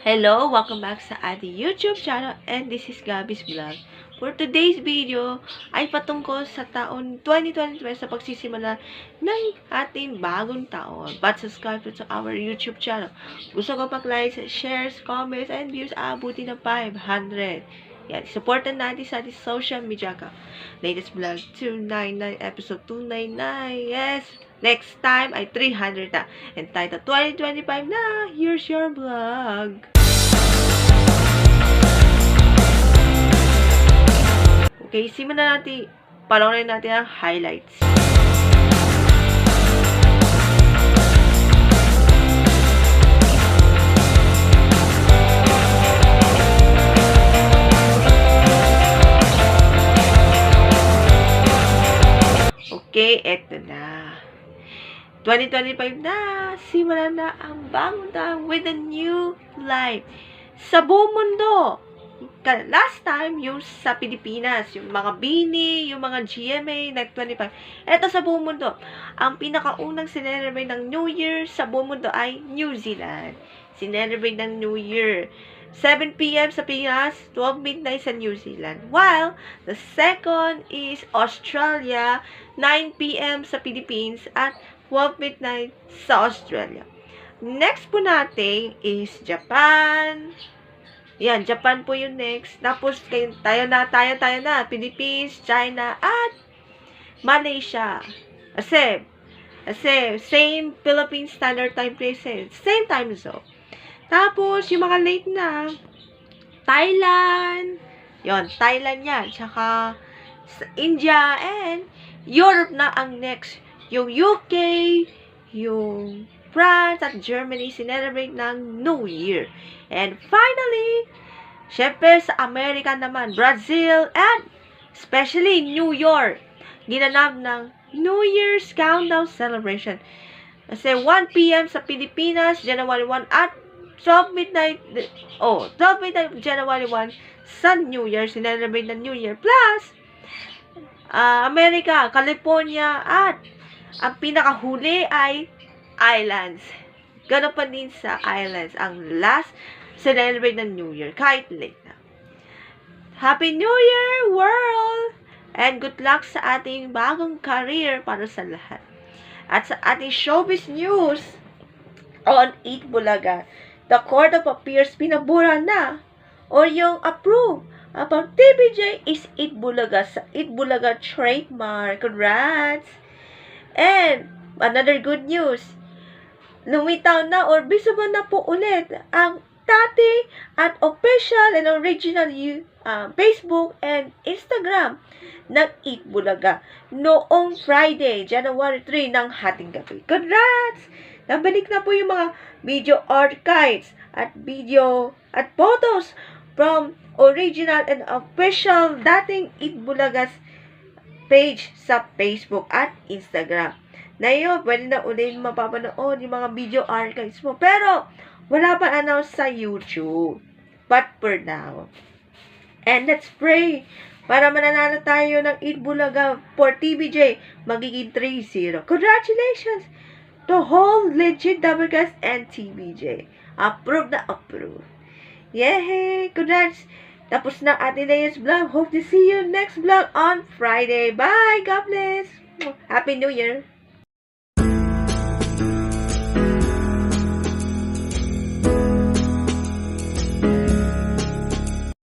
Hello! Welcome back sa ating YouTube channel and this is Gabby's Vlog. For today's video ay patungkol sa taon 2023 sa pagsisimula ng ating bagong taon. But subscribe to our YouTube channel. Gusto ko pag-likes, shares, comments, and views aabuti ng 500. Yan, supportan natin sa ating social media ka. Latest vlog 299, episode 299. Yes! Next time ay 300 na. And title 2025 na. Here's your vlog. Okay, simulan natin. Panoorin natin ang highlights. Okay, eto na. 2025 na. Simulan na ang bagong taon with a new life. Sa buong mundo. Last time, yung sa Pilipinas, yung mga BINI, yung mga GMA, like 25. Ito sa buong mundo. Ang pinakaunang sinelebrate ng New Year sa buong mundo ay New Zealand. Sinelebrate ng New Year. 7 p.m. sa Pinas, 12 midnight sa New Zealand. While, the second is Australia, 9 p.m. sa Philippines at 12 midnight sa Australia. Next po natin is Japan. Yan, Japan po yung next. Tapos, tayo na. Philippines, China, at Malaysia. Kasi same Philippine Standard Time places. Same time zone. Tapos, yung mga late na, Thailand. Yon, Thailand yan. Tsaka, India and Europe na ang next. Yung UK, yung France at Germany sinelebrate ng New Year. And finally, syempre sa Amerika naman, Brazil and especially New York, ginanap ng New Year's Countdown Celebration. Kasi 1 p.m. sa Pilipinas, January 1 at 12 midnight January 1 sa New Year, sinelebrate ng New Year. Plus, Amerika, California at ang pinakahuli ay islands. Ganon pa din sa islands. Ang last, celebrate ng New Year. Kahit late na. Happy New Year, world! And good luck sa ating bagong career para sa lahat. At sa ating showbiz news on Eat Bulaga, the Court of Appeals pinabura na o yung approve about TVJ is Eat Bulaga sa Eat Bulaga trademark. Congrats! And another good news, lumitaw na or visible na po ulit ang dati at official and original Facebook and Instagram ng Eat Bulaga noong Friday, January 3 ng hating gabi. Congrats! Nabalik na po yung mga video archives at video at photos from original and official dating Eat Bulaga's page sa Facebook at Instagram. Na yun, pwede na ulit mapapanood yung mga video archives mo. Pero, wala pa announce sa YouTube. But for now. And let's pray para mananalo tayo ng Eat Bulaga for TVJ. Magiging 3-0. Congratulations to whole legit Doublecast and TVJ. Approve na approve. Yay! Congrats! Tapos na ating latest vlog. Hope to see you next vlog on Friday. Bye! God bless! Happy New Year!